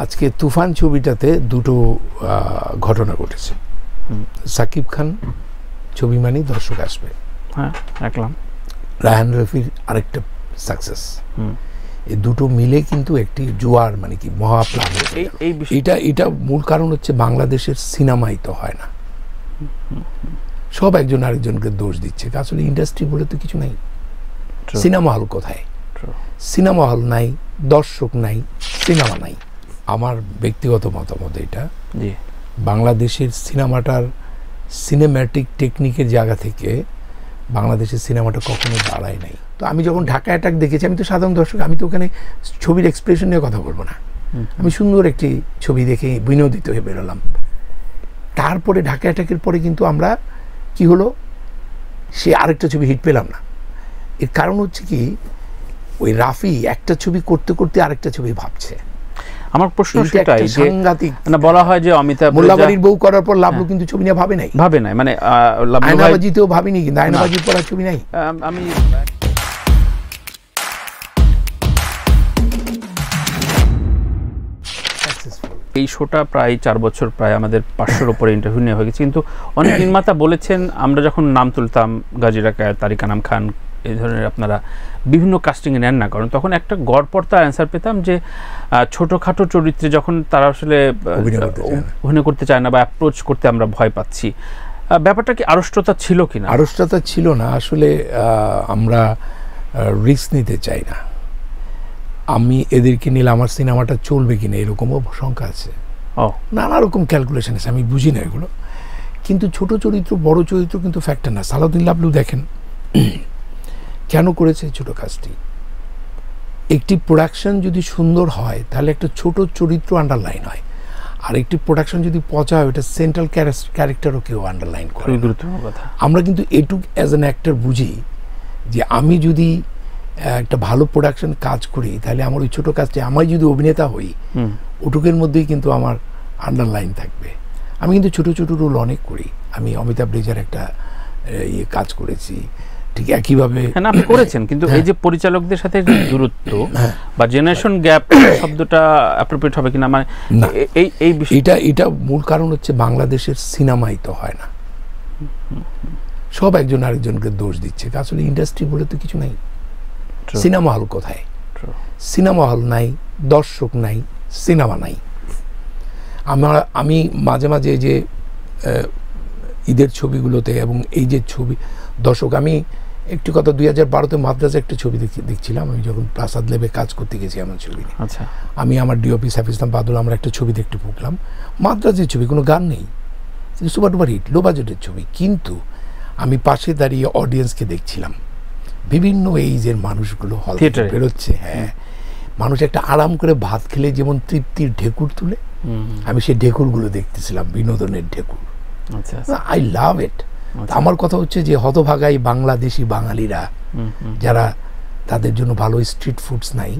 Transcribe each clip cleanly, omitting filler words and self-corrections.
আজকে তুফান ছবিটাতে দুটো ঘটনা ঘটেছে। সাকিব খান ছবি মানেই দর্শক আসবে, হ্যাঁ রাখলাম। রায়হান রফির আরেকটা সাকসেস, এই দুটো মিলে কিন্তু একটি জোয়ার মানে কি মহাপ্লাব। এটা মূল কারণ হচ্ছে বাংলাদেশের সিনেমাই তো হয় না, সব একজন আরেকজনকে দোষ দিচ্ছে। আসলে ইন্ডাস্ট্রি বলে তো কিছু নাই। সিনেমা হল কোথায়? সিনেমা হল নাই, দর্শক নাই, সিনেমা নাই। আমার ব্যক্তিগত মতামত এটা, বাংলাদেশের সিনেমাটার সিনেম্যাটিক টেকনিকের জায়গা থেকে বাংলাদেশের সিনেমাটা কখনো দাঁড়ায় নাই। তো আমি যখন ঢাকা অ্যাটাক দেখেছি, আমি তো সাধারণ দর্শক, আমি তো ওখানে ছবির এক্সপ্রেশন নিয়ে কথা বলবো না, আমি সুন্দর একটি ছবি দেখে বিনোদিত হয়ে বেরোলাম। তারপরে ঢাকা অ্যাটাকের পরে কিন্তু আমরা কি হলো, সে আরেকটা ছবি হিট পেলাম না। এর কারণ হচ্ছে কি, ওই রাফি একটা ছবি করতে করতে আরেকটা ছবি ভাবছে। আমার প্রশ্ন সেটাই, সাংঘাতিক। মানে বলা হয় যে অমিতাভ মোল্লাবাড়ির বউ করার পর লাভলু কিন্তু ছবি নিয়ে ভাবে নাই, মানে আয়নাবাজিতেও ভাবিনি, কিন্তু আয়নাবাজির পর ছবি নাই। আমি এই শোটা প্রায় 4 বছর, প্রায় আমাদের 500-র উপরে ইন্টারভিউ নেওয়া হয়ে গেছে, কিন্তু অনেক নির্মাতা বলেছেন আমরা যখন নাম তুলতাম, গাজী রাকায়েত, তারিক আনাম খান, এই ধরনের আপনারা বিভিন্ন কাস্টিংয়ে নেন না, কারণ তখন একটা গড়পড়তা অ্যান্সার পেতাম যে ছোটোখাটো চরিত্রে যখন তারা আসলে অভিনয় করতে চায় না বা অ্যাপ্রোচ করতে আমরা ভয় পাচ্ছি। ব্যাপারটা কি আড়ষ্টতা ছিল কিনা? আড়ষ্টতা ছিল না, আসলে আমরা রিস্ক নিতে চাই না। আমি এদেরকে নিলে আমার সিনেমাটা চলবে কিনা এরকমও শঙ্কা আছে, নানা রকম ক্যালকুলেশন আছে, আমি বুঝি না এগুলো। কিন্তু ছোট চরিত্র বড় চরিত্র কিন্তু ফ্যাক্টর না। সালাউদ্দিন লাবলু দেখেন কেন করেছে ছোট কাজটি। একটি প্রোডাকশন যদি সুন্দর হয় তাহলে একটা ছোট চরিত্র আন্ডারলাইন হয়, আর একটি প্রোডাকশন যদি পচা হয় ওটা সেন্ট্রাল ক্যারেক্টারও কেউ আন্ডারলাইন করে। আমরা কিন্তু এটুক অ্যাজ অ্যান অ্যাক্টর বুঝি যে আমি যদি একটা ভালো প্রোডাকশন কাজ করি তাহলে আমার ওই ছোটো কাজটি, আমি যদি অভিনেতা হই ওটুকের মধ্যেই কিন্তু আমার আন্ডারলাইন থাকবে। আমি কিন্তু ছোটো ছোটো রোল অনেক করি। আমি অমিতাভ রেজার একটা কাজ করেছি, ঠিক একইভাবে আপনি করেছেন, কিন্তু এই যে পরিচালকদের সাথে দূরত্ব বা জেনারেশন গ্যাপ শব্দটা অ্যাপ্রোপ্রিয়েট হবে কিনা, মানে এই এটা মূল কারণ হচ্ছে বাংলাদেশের সিনেমাই তো হয় না, সব একজন আরেকজনকে দোষ দিচ্ছে। আসলে ইন্ডাস্ট্রি বলে তো কিছু নাই। সিনেমা হল কোথায়? সিনেমা হল নাই, দর্শক নাই, সিনেমা নাই। আমি মাঝে মাঝে যে ঈদের ছবিগুলোতে এবং এই যে ছবি দর্শক, আমি একটু কথা 2012-তে মাদ্রাজে একটা ছবি দেখছিলাম, আমি যখন প্রাসাদ লেবে কাজ করতে গেছি আমার ছবি নিয়ে। আচ্ছা, আমি আমার ডিওপি সাইফুল ইসলাম বাদল আমরা একটা ছবি দেখতে ঢুকলাম, মাদ্রাজের ছবি, কোনো গান নেই, সুপার ডুপার হিট, লো বাজেটের ছবি। কিন্তু আমি পাশে দাঁড়িয়ে অডিয়েন্সকে দেখছিলাম, বিভিন্ন এইজের মানুষগুলো হল থেকে বেরোচ্ছে। হ্যাঁ, মানুষ একটা আরাম করে ভাত খেলে যেমন তৃপ্তির ঢেকুর তুলে, আমি সেই ঢেকুরগুলো দেখতেছিলাম, বিনোদনের ঢেকুর। আই লাভ ইট। আমার কথা হচ্ছে যে হতভাগাই বাংলাদেশি বাঙালিরা যারা, তাদের জন্য ভালো স্ট্রিট ফুডস নাই,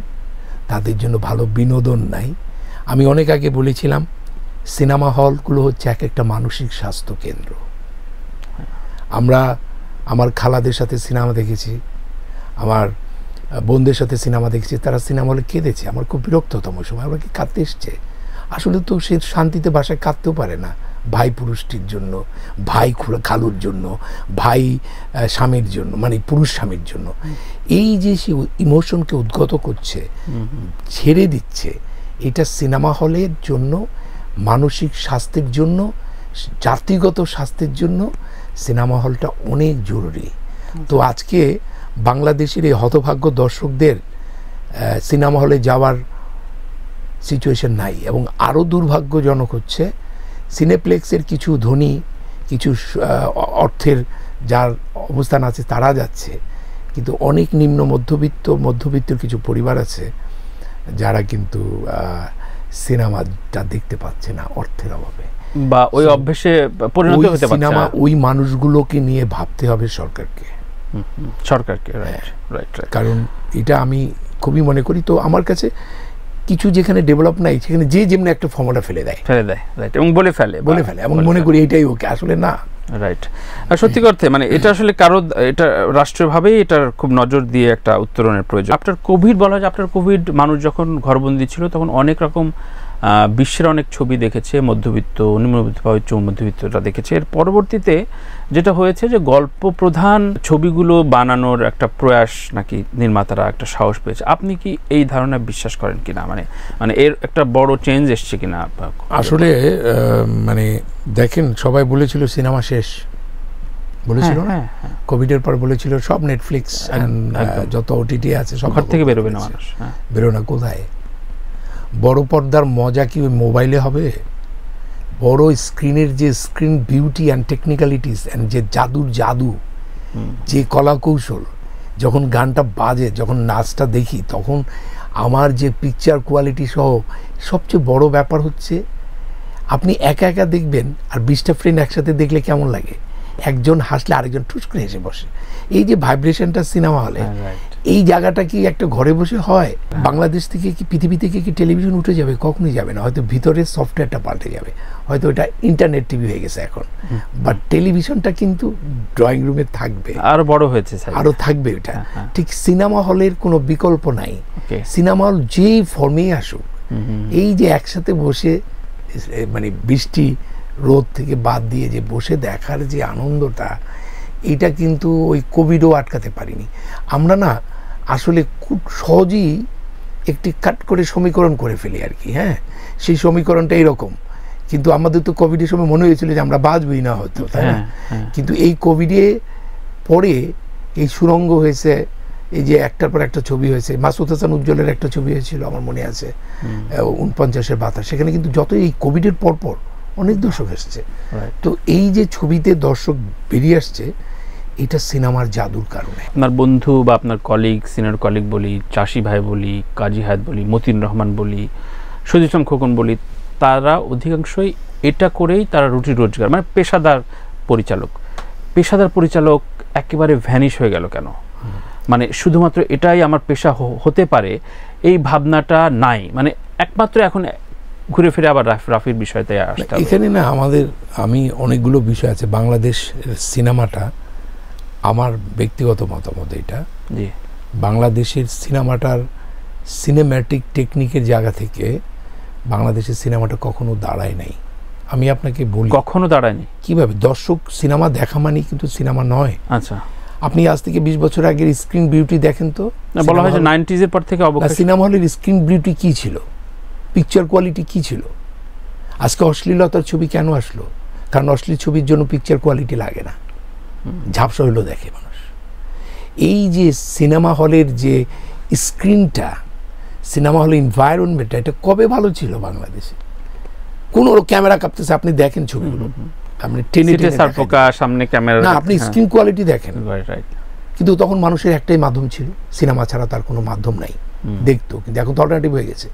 তাদের জন্য ভালো বিনোদন নাই। আমি অনেক আগে বলেছিলাম সিনেমা হলগুলো হচ্ছে এক একটা মানসিক স্বাস্থ্য কেন্দ্র। আমার খালাদের সাথে সিনেমা দেখেছি, আমার বোনদের সাথে সিনেমা দেখেছি, তারা সিনেমা হলে কেঁদেছে। আমার খুব বিরক্ত হতাম ওই সময়, আমরা কি কাঁদতে এসছে? আসলে তো সে শান্তিতে বাসায় কাঁদতেও পারে না, ভাই পুরুষটির জন্য, ভাই খালুর জন্য, ভাই স্বামীর জন্য, মানে পুরুষ স্বামীর জন্য। এই যে সে ইমোশনকে উদ্গত করছে, ছেড়ে দিচ্ছে, এটা সিনেমা হলের জন্য, মানসিক স্বাস্থ্যের জন্য, জাতিগত স্বাস্থ্যের জন্য সিনেমা হলটা অনেক জরুরি। তো আজকে বাংলাদেশের এই হতভাগ্য দর্শকদের সিনেমা হলে যাওয়ার সিচুয়েশন নাই। এবং আরও দুর্ভাগ্যজনক হচ্ছে সিনেপ্লেক্সের কিছু ধনী, কিছু অর্থের যার অবস্থান আছে তারা যাচ্ছে, কিন্তু অনেক নিম্ন মধ্যবিত্তের কিছু পরিবার আছে যারা কিন্তু সিনেমাটা দেখতে পাচ্ছে না অর্থের অভাবে, বা ওই অভ্যাসে পরিণত হতে পারছে না। ওই মানুষগুলোকে নিয়ে ভাবতে হবে সরকারকে। কারণ এটা আমি খুবই মনে করি। তো আমার কাছে কিছু যেখানে ডেভেলপ নাই সেখানে যে যেমন একটা ফর্মুলা ফেলে দেয়, রাইট, এবং বলে ফেলে এবং মনে করি এটাই ওকে, আসলে না। রাইট, সত্যি অর্থে মানে এটা আসলে এটা রাষ্ট্রীয়ভাবেই এটার খুব নজর দিয়ে একটা উত্তরণের প্রয়োজন। আপনার কোভিড বলা হয় যে আপনার কোভিড মানুষ যখন ঘরবন্দি ছিল তখন অনেক রকম বিশ্বের অনেক ছবি দেখেছে, মধ্যবিত্ত, নিম্নবিত্ত বা উচ্চ মধ্যবিত্তরা দেখেছে। এর পরবর্তীতে যেটা হয়েছে যে গল্প প্রধান ছবিগুলো বানানোর একটা প্রয়াস নাকি নির্মাতারা একটা সাহস পেয়েছে। আপনি কি এই ধারণা বিশ্বাস করেন কিনা, মানে মানে এর একটা বড় চেঞ্জ এসছে কিনা? আসলে মানে দেখেন, সবাই বলেছিল সিনেমা শেষ, বলেছিল না, কোভিডের পর বলেছিল সব নেটফ্লিক্স যত ওটিটি আছে সব ঘর থেকে বেরোবে না মানুষ, বেরো না। কোথায় বড় পর্দার মজা কি ওই মোবাইলে হবে? বড় স্ক্রিনের যে screen beauty and technicalities and যে জাদু, যে কলা কৌশল, যখন গানটা বাজে, যখন নাচটা দেখি, তখন আমার যে পিকচার কোয়ালিটি সহ সবচেয়ে বড় ব্যাপার হচ্ছে আপনি একা একা দেখবেন আর 20টা ফ্রেন্ড একসাথে দেখলে কেমন লাগে? একজন হাসলে আরেকজন ঠুস করে হেসে বসে। এই যে ভাইব্রেশনটা সিনেমা হলে, এই জায়গাটা কি একটা ঘরে বসে হয়? বাংলাদেশ থেকে কি, পৃথিবী থেকে কি টেলিভিশন উঠে যাবে? কখনোই যাবে না। হয়তো ভিতরের সফটওয়্যারটা পাল্টে যাবে, হয়তো এটা ইন্টারনেট টিভি হয়ে গেছে এখন, বাট টেলিভিশনটা কিন্তু ড্রয়িং রুমে থাকবে, আরো বড় হয়েছে, আরো থাকবে। এটা ঠিক সিনেমা হলের কোনো বিকল্প নাই। সিনেমা হল যেই ফর্মেই আসুক, এই যে একসাথে বসে মানে বৃষ্টি রোদ থেকে বাদ দিয়ে যে বসে দেখার যে আনন্দটা, এটা কিন্তু ওই কোভিডও আটকাতে পারিনি আমরা। না আসলে খুব সহজেই একটি কাট করে সমীকরণ করে ফেলি আর কি। হ্যাঁ, সেই সমীকরণটা এরকম, কিন্তু আমাদের তো কোভিডের সময় মনে হয়েছিল যে আমরা বাঁচবই না হয়তো, তাই না? কিন্তু এই কোভিডে পরে এই সুরঙ্গ হয়েছে, এই যে একটার পর একটা ছবি হয়েছে। মাসুদ হাসান উজ্জ্বলের একটা ছবি হয়েছিল আমার মনে আছে, 49-এর বাতাস। সেখানে কিন্তু যত এই কোভিডের পরপর অনেক দর্শক এসছে। তো এই যে ছবিতে দর্শক বেরিয়ে আসছে, এটা সিনেমার জাদুর কারণে। আপনার বন্ধু বা আপনার কলিগ, সিনিয়র কলিগ বলি, চাষি ভাই বলি, কাজী হায়াত বলি, মতিন রহমান বলি, সজিদ ইসলাম খোকন বলি, তারা অধিকাংশই এটা করেই তারা রুটি রোজগার, মানে পেশাদার পরিচালক একেবারে ভ্যানিশ হয়ে গেল কেন? মানে শুধুমাত্র এটাই আমার পেশা হতে পারে এই ভাবনাটা নাই, মানে একমাত্র এখন ঘুরে ফিরে আবার রাফির বিষয়তে আসতে হবে। এখানে না আমি অনেকগুলো বিষয় আছে। বাংলাদেশ সিনেমাটা, আমার ব্যক্তিগত মতামত এটা, বাংলাদেশের সিনেমাটার সিনেম্যাটিক টেকনিকের জায়গা থেকে বাংলাদেশের সিনেমাটা কখনো দাঁড়ায় নাই। আমি আপনাকে বলি, কখনো দাঁড়ায়নি। কিভাবে? দর্শক সিনেমা দেখা মানেই কিন্তু সিনেমা নয়। আচ্ছা, আপনি আজ থেকে 20 বছর আগের স্ক্রিন বিউটি দেখেন তো। বলা হয় যে 90s এর পর থেকে সিনেমা হলের স্ক্রিন বিউটি কি ছিল, পিকচার কোয়ালিটি কি ছিল? আজকে অশ্লীলতার ছবি কেন আসলো? কারণ অশ্লীল ছবির জন্য পিকচার কোয়ালিটি লাগে না, ঝাপসা হইলেও দেখে মানুষ। এই যে সিনেমা হলের যে স্ক্রিনটা, সিনেমা হলের এনভায়রনমেন্টটা, এটা কবে ভালো ছিল বাংলাদেশে? কোন ক্যামেরা কাঁপতেছে, আপনি দেখেন ছবিগুলো, আপনি সামনে ক্যামেরা না, আপনি স্ক্রিন কোয়ালিটি দেখেন। কিন্তু তখন মানুষের একটাই মাধ্যম ছিল, সিনেমা ছাড়া তার কোনো মাধ্যম নাই, দেখতো। কিন্তু এখন তো অল্টারনেটিভ হয়ে গেছে।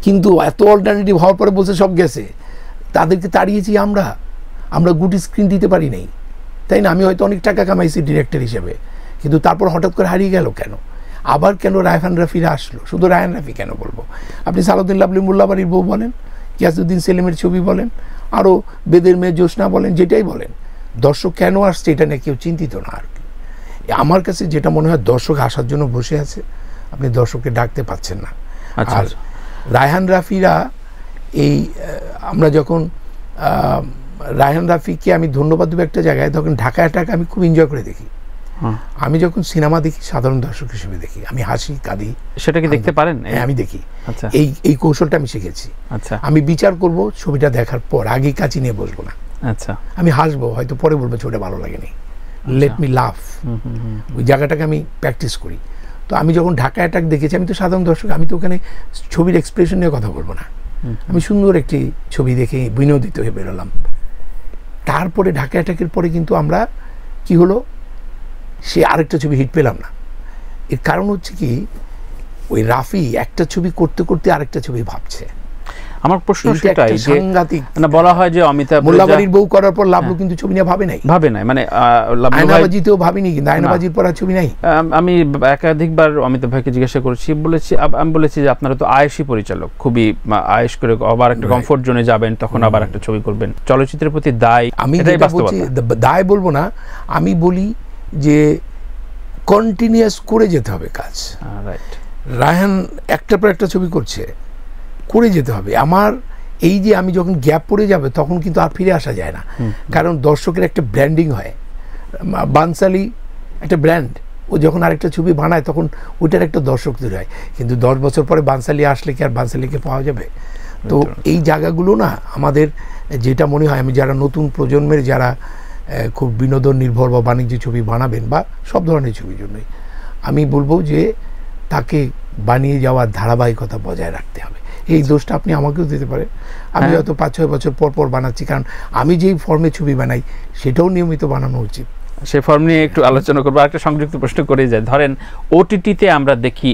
কিন্তু এত অল্টারনেটিভ হওয়ার পরে বলছে সব গেছে, তাদেরকে তাড়িয়েছি আমরা গুড স্ক্রিন দিতে পারি নাই, তাই না? আমি হয়তো অনেক টাকা কামাইছি ডিরেক্টর হিসেবে, কিন্তু তারপর হঠাৎ করে হারিয়ে গেল কেন? আবার কেন রায়হান রাফিরা আসলো? শুধু রায়হান রাফি কেন বলবো, আপনি সালাউদ্দিন লাভলি মোল্লাবাড়ির বউ বলেন, গিয়াসউদ্দিন সেলিমের ছবি বলেন, আরও বেদের মেয়ে জ্যোৎস্না বলেন, যেটাই বলেন, দর্শক কেন আসছে এটা নিয়ে কেউ চিন্তিত না আর কি। আমার কাছে যেটা মনে হয়, দর্শক আসার জন্য বসে আছে, আপনি দর্শককে ডাকতে পাচ্ছেন না। আর রায়হান রাফিরা, এই আমরা যখন রায়হান রাফিকে আমি ধন্যবাদ দেবো একটা জায়গায়, তখন ঢাকা অ্যাটাক আমি খুব এনজয় করে দেখি। আমি যখন সিনেমা দেখি সাধারণ দর্শক হিসেবে দেখি, আমি হাসি কাঁদি। সেটা কি দেখতে পারেন? হ্যাঁ, আমি দেখি। এই কৌশলটা আমি শিখেছি। আমি বিচার করব ছবিটা দেখার পর, আগে কাছে নিয়ে বসবো না। আচ্ছা, আমি হাসবো, হয়তো পরে বলবো ছবিটা ভালো লাগেনি, লেট মি লাফ। ওই জায়গাটাকে আমি প্র্যাকটিস করি। তো আমি যখন ঢাকা অ্যাটাক দেখেছি, আমি তো সাধারণ দর্শক, আমি তো ওখানে ছবির এক্সপ্রেশন নিয়ে কথা বলবো না। আমি সুন্দর একটি ছবি দেখে বিনোদিত হয়ে বেরোলাম। তারপরে ঢাকা অ্যাটাকের পরে কিন্তু আমরা কি হলো, সে আরেকটা ছবি হিট পেলাম না। এর কারণ হচ্ছে কি, ওই রাফি একটা ছবি করতে করতে আরেকটা ছবি ভাবছে। আমার প্রশ্ন সেটাই, সাংঘাতিক। মানে বলা হয় যে অমিতাভ মোল্লাবাড়ির বউ করার পর লাভলু কিন্তু ছবি নিয়ে ভাবে নাই, মানে আয়নাবাজিতেও ভাবিনি, কিন্তু আয়নাবাজির পর আর ছবি নাই। আমি একাধিকবার অমিতাভ ভাইকে জিজ্ঞাসা করেছি, আমি বলেছি যে আপনারা তো আয়েশি পরিচালক, খুবই আয়েশ করে আবার একটা কমফোর্ট জোনে যাবেন, তখন আবার একটা ছবি করবেন, চলচ্চিত্রের প্রতি দায়। আমি বলছি দায় বলবো না, আমি বলি যে কন্টিনিউয়াস করে যেতে হবে কাজ। রায়হান একটার পর একটা ছবি করছে, করে যেতে হবে। আমার এই যে আমি যখন গ্যাপ পড়ে যাবে তখন কিন্তু আর ফিরে আসা যায় না, কারণ দর্শকের একটা ব্র্যান্ডিং হয়। বানসালি একটা ব্র্যান্ড, ও যখন আরেকটা ছবি বানায় তখন ওইটার একটা দর্শক তৈরি হয়, কিন্তু 10 বছর পরে বানসালি আসলে কি আর বানসালিকে পাওয়া যাবে? তো এই জায়গাগুলো না আমাদের, যেটা মনে হয় আমি যারা নতুন প্রজন্মের যারা খুব বিনোদন নির্ভর বা বাণিজ্য ছবি বানাবেন বা সব ধরনের ছবির জন্যই আমি বলবো যে তাকে বানিয়ে যাওয়ার ধারাবাহিকতা বজায় রাখতে হবে। এই দোষটা আপনি আমাকেও দিতে পারেন, আমি হয়তো 5-6 বছর পর পর বানাচ্ছি, কারণ আমি যেই ফর্মে ছবি বানাই সেটাও নিয়মিত বানানো উচিত। সে ফর্ম নিয়ে একটু আলোচনা করবো। একটা সংযুক্ত প্রশ্ন করে যায়, ধরেন ওটিটিতে আমরা দেখি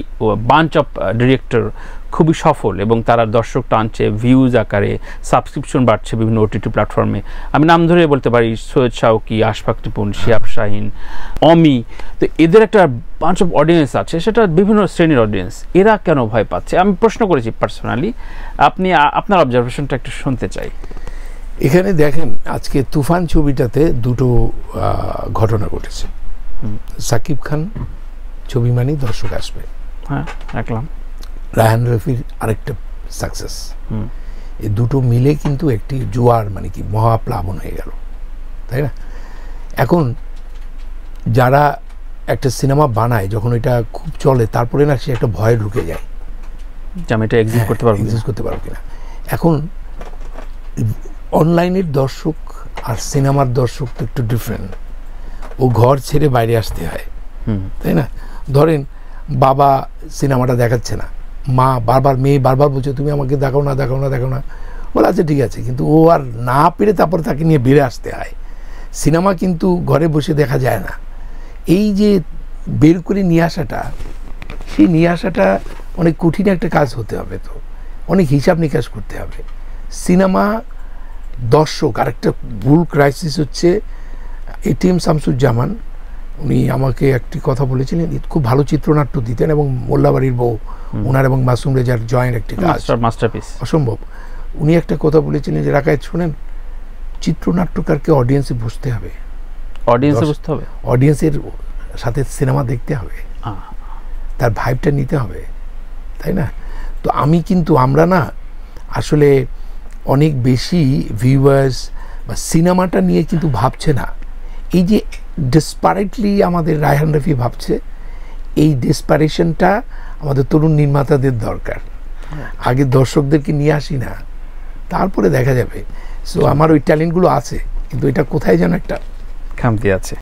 বাঞ্চ অফ ডিরেক্টর খুবই সফল এবং তারা দর্শক টানছে, ভিউজ আকারে সাবস্ক্রিপশন বাড়ছে বিভিন্ন ওটিটি প্ল্যাটফর্মে। আমি নাম ধরে বলতে পারি সৈয়দ শাওকি, আশফাক টিপুন, শিহাব শাহিন, অমি। তো এদের একটা বাঞ্চ অফ অডিয়েন্স আছে, সেটা বিভিন্ন শ্রেণীর অডিয়েন্স। এরা কেন ভয় পাচ্ছে? আমি প্রশ্ন করেছি পার্সোনালি, আপনি আপনার অবজারভেশনটা একটু শুনতে চাই। এখানে দেখেন, আজকে তুফান ছবিটাতে দুটো ঘটনা ঘটেছে। সাকিব খান ছবি মানেই দর্শক আসবে, হ্যাঁ দেখলাম। রায়হান রফির আরেকটা সাকসেস, এই দুটো মিলে কিন্তু একটি জোয়ার মানে কি মহাপ্লাবন হয়ে গেল, তাই না? এখন যারা একটা সিনেমা বানায় যখন এটা খুব চলে, তারপরে না সে একটা ভয়ে ঢুকে যায় যে আমি এটা এক্সিস্ট করতে পারবো কিনা। এখন অনলাইনের দর্শক আর সিনেমার দর্শক তো একটু ডিফারেন্ট, ও ঘর ছেড়ে বাইরে আসতে হয়, তাই না? ধরেন বাবা সিনেমাটা দেখাচ্ছে না, মা বারবার, মেয়ে বারবার বলছে তুমি আমাকে দেখাও না দেখাও না দেখাও না, বলে আচ্ছা ঠিক আছে, কিন্তু ও আর না পেরে তারপর তাকে নিয়ে বেড়ে আসতে হয়। সিনেমা কিন্তু ঘরে বসে দেখা যায় না। এই যে বের করে নিয়ে আসাটা, সেই নিয়ে আসাটা অনেক কঠিন একটা কাজ হতে হবে, তো অনেক হিসাব নিকাশ করতে হবে। সিনেমা দর্শক, আরেকটা ভুল ক্রাইসিস হচ্ছে, এটিএম শামসুজ্জামান উনি আমাকে একটি কথা বলেছিলেন, খুব ভালো চিত্রনাট্য দিতেন এবং মোল্লাবাড়ির বউ, ওনার এবং মাসুম রেজার জয়েন্ট একটি কাজ, মাস্টারপিস, অসম্ভব। উনি একটা কথা বলেছিলেন যে রাকায়েত শোনেন, চিত্রনাট্যকারকে অডিয়েন্সে বসতে হবে, অডিয়েন্সের সাথে সিনেমা দেখতে হবে, তার ভাইবটা নিতে হবে, তাই না? তো আমরা না আসলে অনেক বেশি ভিউয়ার্স বা সিনেমাটা নিয়ে কিন্তু ভাবছে না। এই যে ডেসপারেটলি আমাদের রায়হান রফি ভাবছে, এই ডেসপারেশনটা আমাদের তরুণ নির্মাতাদের দরকার। আগে দর্শকদেরকে নিয়ে আসি না, তারপরে দেখা যাবে। সো আমার ওই ট্যালেন্টগুলো আছে, কিন্তু এটা কোথায় যেন একটা খামতি আছে।